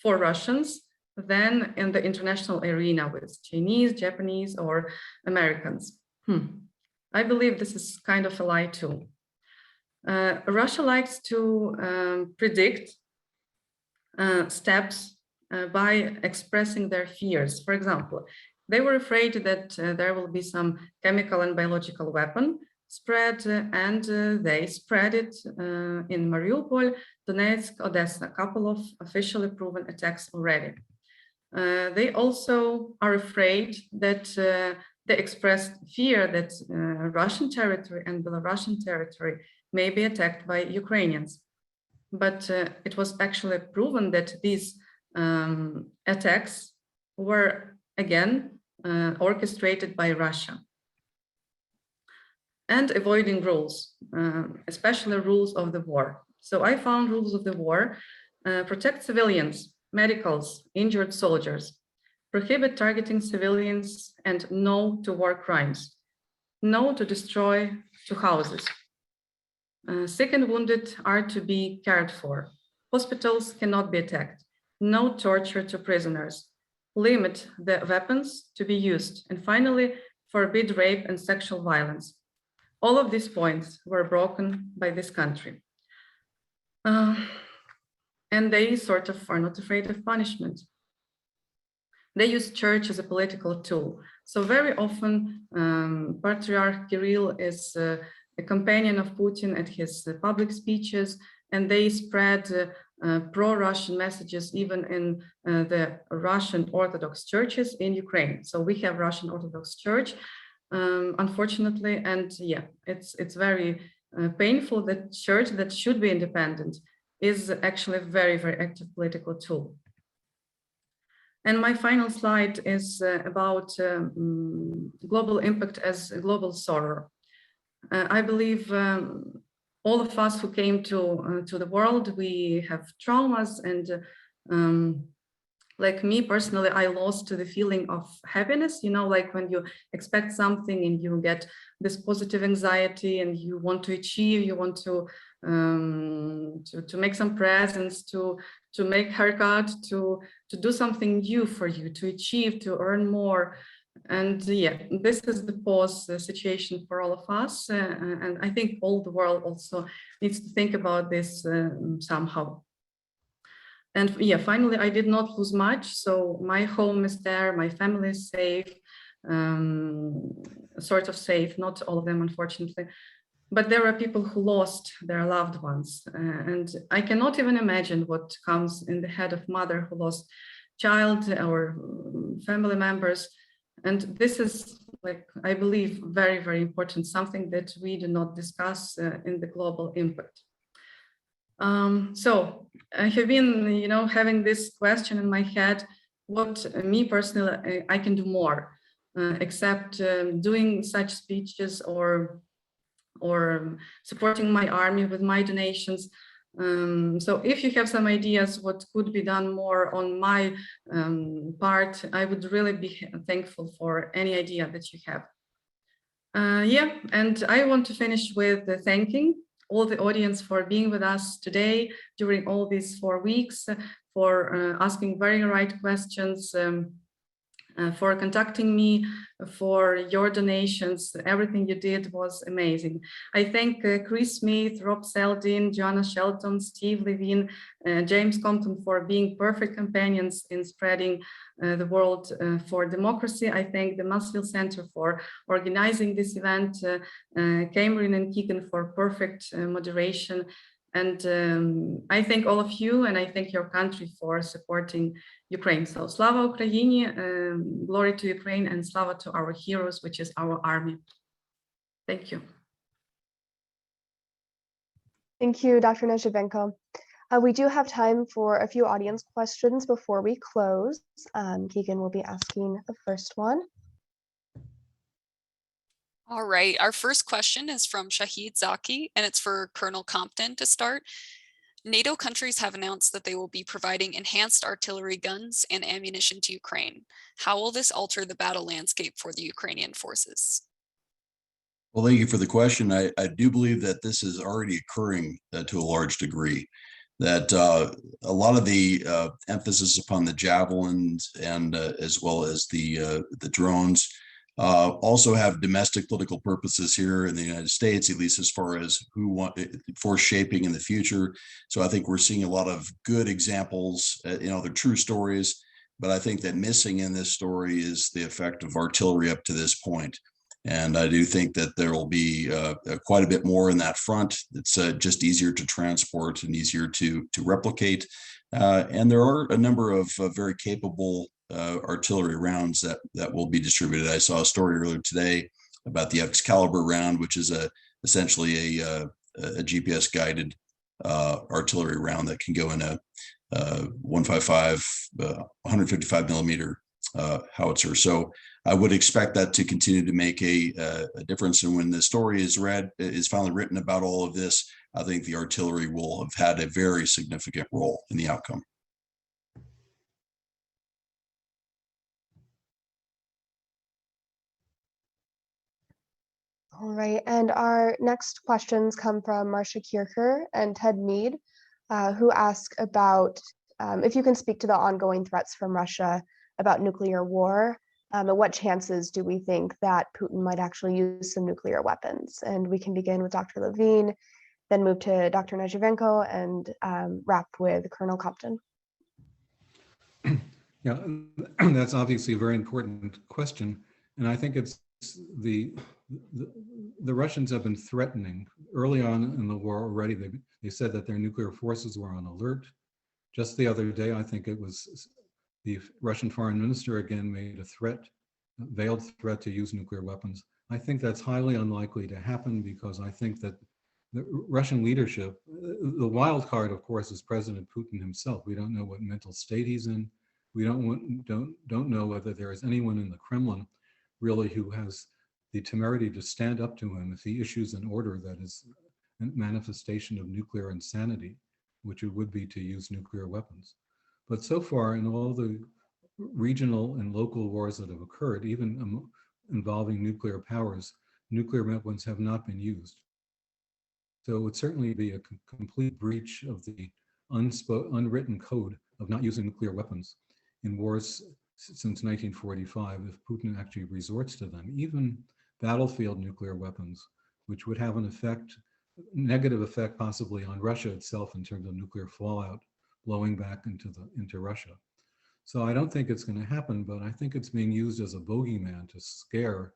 E: for Russians than in the international arena with Chinese, Japanese, or Americans. I believe this is kind of a lie too. Russia likes to predict steps by expressing their fears. For example, they were afraid that there will be some chemical and biological weapon spread, and they spread it in Mariupol, Donetsk, Odessa, a couple of officially proven attacks already. They also are afraid that they expressed fear that Russian territory and Belarusian territory may be attacked by Ukrainians. But it was actually proven that these attacks were again orchestrated by Russia. And avoiding rules, especially rules of the war. So I found rules of the war: protect civilians, medicals, injured soldiers, prohibit targeting civilians, and no to war crimes, no to destroy two houses. Sick and wounded are to be cared for. Hospitals cannot be attacked. No torture to prisoners. Limit the weapons to be used. And finally, forbid rape and sexual violence. All of these points were broken by this country. And they sort of are not afraid of punishment. They use church as a political tool. So very often, Patriarch Kirill is a companion of Putin at his public speeches, and they spread pro-Russian messages even in the Russian Orthodox churches in Ukraine. So we have Russian Orthodox Church, unfortunately, and yeah, it's very painful that church that should be independent is actually a very, very active political tool. And my final slide is about global impact as a global sorrow. I believe all of us who came to the world, we have traumas, and like me personally, I lost the feeling of happiness, you know, like when you expect something and you get this positive anxiety and you want to achieve, you want to make some presents, to make haircut, to do something new for you, to achieve, to earn more. And yeah, this is the pause situation for all of us. And I think all the world also needs to think about this somehow. And yeah, finally, I did not lose much. So my home is there, my family is safe, sort of safe, not all of them, unfortunately. But there are people who lost their loved ones. And I cannot even imagine what comes in the head of mother who lost child or family members. And this is, like, I believe, very, very important, something that we do not discuss in the global impact. So I have been, you know, having this question in my head, what me personally, I can do more, except doing such speeches or supporting my army with my donations. So if you have some ideas what could be done more on my part, I would really be thankful for any idea that you have. Yeah, and I want to finish with thanking all the audience for being with us today during all these 4 weeks, for asking very right questions, for contacting me, for your donations. Everything you did was amazing. I thank Chris Smith, Rob Seldin, Joanna Shelton, Steve Levine, James Compton for being perfect companions in spreading the world for democracy. I thank the Mansfield Center for organizing this event, Cameron and Keegan for perfect moderation. And I thank all of you, and I thank your country for supporting Ukraine. So Slava Ukraini, glory to Ukraine, and Slava to our heroes, which is our army. Thank you.
B: Thank you, Dr. Nezhevenko. We do have time for a few audience questions before we close. Keegan will be asking the first one.
A: All right, our first question is from Shahid Zaki, and it's for Colonel Compton to start. NATO countries have announced that they will be providing enhanced artillery guns and ammunition to Ukraine. How will this alter the battle landscape for the Ukrainian forces?
C: Well, thank you for the question. I do believe that this is already occurring to a large degree, that a lot of the emphasis upon the javelins and as well as the drones also have domestic political purposes here in the United States, at least as far as who want for shaping in the future. So I think we're seeing a lot of good examples, they're true stories, but I think that missing in this story is the effect of artillery up to this point. And I do think that there will be quite a bit more in that front. It's just easier to transport and easier to replicate. And there are a number of very capable artillery rounds that will be distributed. I saw a story earlier today about the Excalibur round, which is essentially a GPS guided artillery round that can go in a 155 millimeter howitzer. So I would expect that to continue to make a difference. And when the story is finally written about all of this, I think the artillery will have had a very significant role in the outcome.
B: All right, and our next questions come from Marcia Kierker and Ted Mead, who ask about if you can speak to the ongoing threats from Russia about nuclear war, and what chances do we think that Putin might actually use some nuclear weapons? And we can begin with Dr. Levine, then move to Dr. Nezhevenko, and wrap with Colonel Compton.
D: Yeah, that's obviously a very important question. And I think it's the Russians have been threatening early on in the war already. They said that their nuclear forces were on alert. Just the other day, I think it was the Russian foreign minister again made a veiled threat to use nuclear weapons. I think that's highly unlikely to happen because I think that the Russian leadership, the wild card, of course, is President Putin himself. We don't know what mental state he's in. We don't know whether there is anyone in the Kremlin really who has the temerity to stand up to him if he issues an order that is a manifestation of nuclear insanity, which it would be to use nuclear weapons. But so far, in all the regional and local wars that have occurred, even involving nuclear powers, nuclear weapons have not been used. So it would certainly be a complete breach of the unwritten code of not using nuclear weapons in wars since 1945 if Putin actually resorts to them, even battlefield nuclear weapons, which would have an negative effect possibly on Russia itself in terms of nuclear fallout blowing back into Russia. So I don't think it's going to happen, but I think it's being used as a bogeyman to scare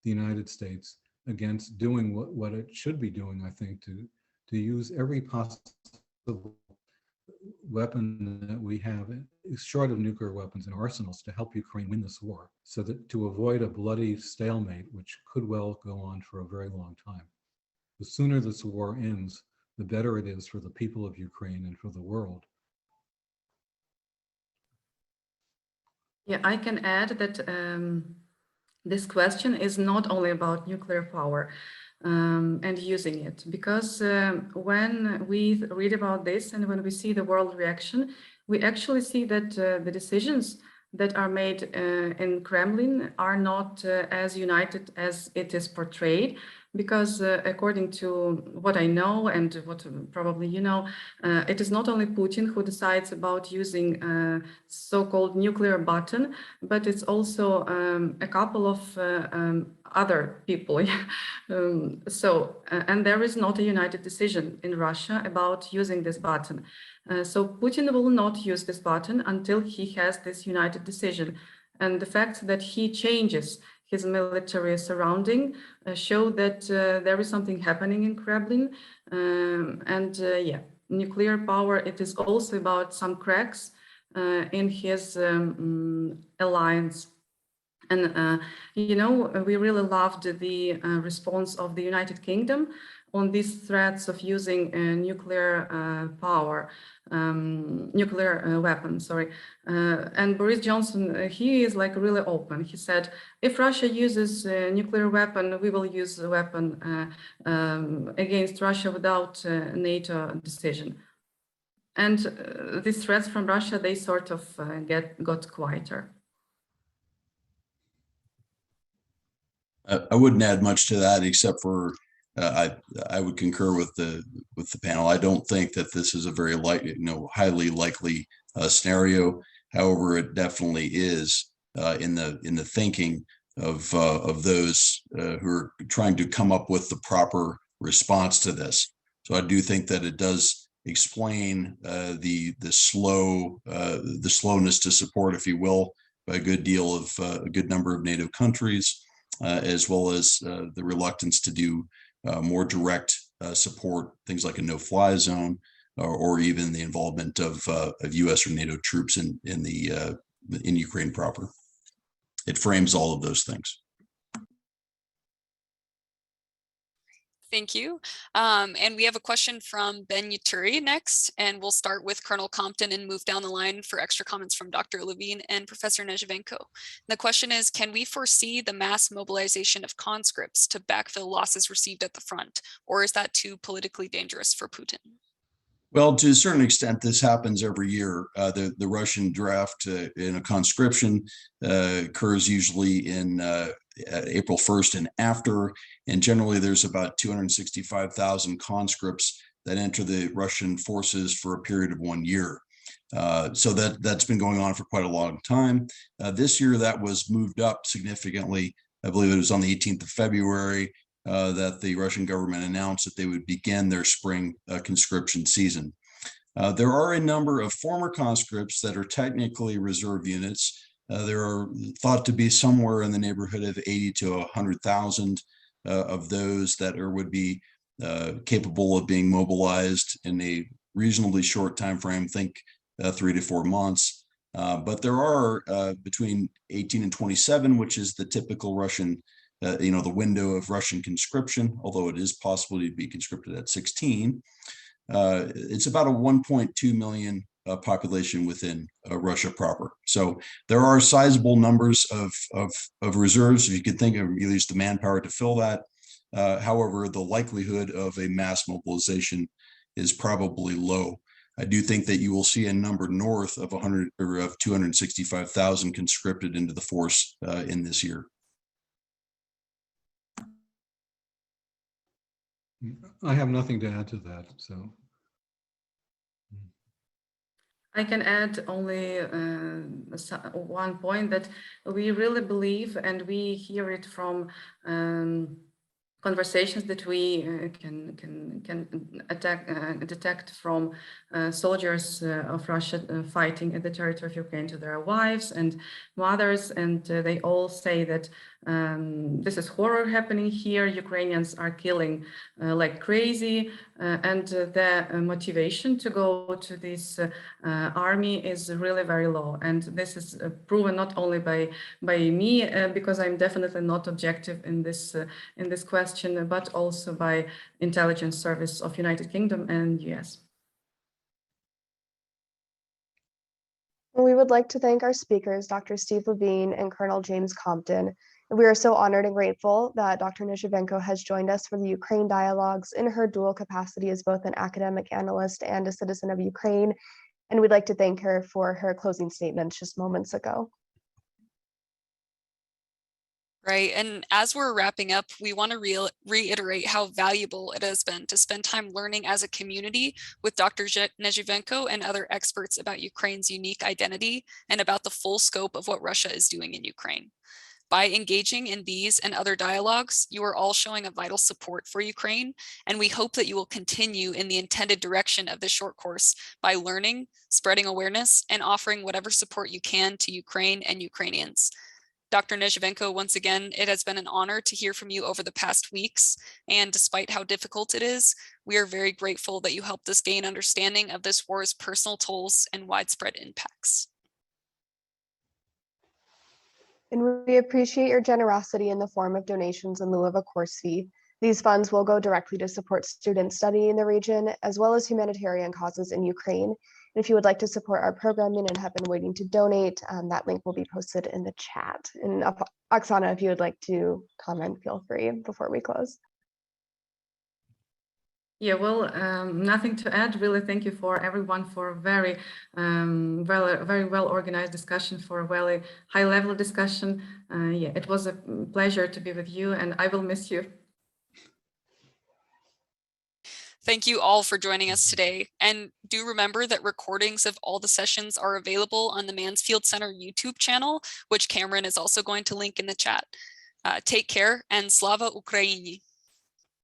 D: the United States against doing what it should be doing, I think, to use every possible weapon that we have, short of nuclear weapons and arsenals, to help Ukraine win this war, so that to avoid a bloody stalemate, which could well go on for a very long time. The sooner this war ends, the better it is for the people of Ukraine and for the world.
E: Yeah, I can add that this question is not only about nuclear power and using it, because when we read about this and when we see the world reaction, we actually see that the decisions that are made in Kremlin are not as united as it is portrayed, because according to what I know and what probably you know, it is not only Putin who decides about using so-called nuclear button, but it's also a couple of other people. And there is not a united decision in Russia about using this button. So Putin will not use this button until he has this united decision. And the fact that he changes his military surrounding show that there is something happening in Kremlin. Yeah, nuclear power, it is also about some cracks in his alliance. And, you know, we really loved the response of the United Kingdom on these threats of using nuclear power, nuclear weapons, sorry. And Boris Johnson, he is like really open. He said, if Russia uses a nuclear weapon, we will use a weapon against Russia without NATO decision. And these threats from Russia, they sort of got quieter.
C: I wouldn't add much to that, except for I would concur with the panel. I don't think that this is a very highly likely scenario. However, it definitely is in the thinking of those who are trying to come up with the proper response to this. So I do think that it does explain the slowness to support, if you will, by a good deal of a good number of NATO countries. As well as the reluctance to do more direct support, things like a no-fly zone, or even the involvement of U.S. or NATO troops in Ukraine proper. It frames all of those things.
A: Thank you. And we have a question from Ben Yaturi next, and we'll start with Colonel Compton and move down the line for extra comments from Dr. Levine and Professor Nezhevenko. The question is, can we foresee the mass mobilization of conscripts to backfill losses received at the front, or is that too politically dangerous for Putin?
C: Well, to a certain extent, this happens every year. The Russian draft in a conscription occurs usually in April 1st and after, and generally there's about 265,000 conscripts that enter the Russian forces for a period of 1 year. So that's been going on for quite a long time. This year that was moved up significantly. I believe it was on the 18th of February that the Russian government announced that they would begin their spring conscription season. There are a number of former conscripts that are technically reserve units. There are thought to be somewhere in the neighborhood of 80 to 100,000 of those that would be capable of being mobilized in a reasonably short time frame, think 3 to 4 months. But there are between 18 and 27, which is the typical Russian, the window of Russian conscription, although it is possible to be conscripted at 16. It's about a 1.2 million population within Russia proper. So there are sizable numbers of reserves, if you could think of, you use the manpower to fill that. However, the likelihood of a mass mobilization is probably low. I do think that you will see a number north of 100 or of 265,000 conscripted into the force in this year.
D: I have nothing to add to that, so.
E: I can add only one point, that we really believe, and we hear it from conversations that we can detect from soldiers of Russia fighting in the territory of Ukraine to their wives and mothers, and they all say that this is horror happening here. Ukrainians are killing like crazy, and the motivation to go to this army is really very low. And this is proven not only by me, because I'm definitely not objective in this question, but also by intelligence service of United Kingdom and US.
B: We would like to thank our speakers, Dr. Steve Levine and Colonel James Compton. And we are so honored and grateful that Dr. Nezhevenko has joined us for the Ukraine Dialogues in her dual capacity as both an academic analyst and a citizen of Ukraine. And we'd like to thank her for her closing statements just moments ago.
A: Right. And as we're wrapping up, we want to reiterate how valuable it has been to spend time learning as a community with Dr. Nezhivenko and other experts about Ukraine's unique identity and about the full scope of what Russia is doing in Ukraine. By engaging in these and other dialogues, you are all showing a vital support for Ukraine, and we hope that you will continue in the intended direction of this short course by learning, spreading awareness, and offering whatever support you can to Ukraine and Ukrainians. Dr. Nezhivenko, once again, it has been an honor to hear from you over the past weeks, and despite how difficult it is, we are very grateful that you helped us gain understanding of this war's personal tolls and widespread impacts.
B: And we appreciate your generosity in the form of donations in lieu of a course fee. These funds will go directly to support student study in the region, as well as humanitarian causes in Ukraine. And if you would like to support our programming and have been waiting to donate, that link will be posted in the chat. And Oksana, if you would like to comment, feel free before we close.
E: Yeah, well, nothing to add. Really, thank you for everyone for a very, very well organized discussion, for a very high level discussion. Yeah, it was a pleasure to be with you, and I will miss you.
A: Thank you all for joining us today. And do remember that recordings of all the sessions are available on the Mansfield Center YouTube channel, which Cameron is also going to link in the chat. Take care, and Slava Ukraini.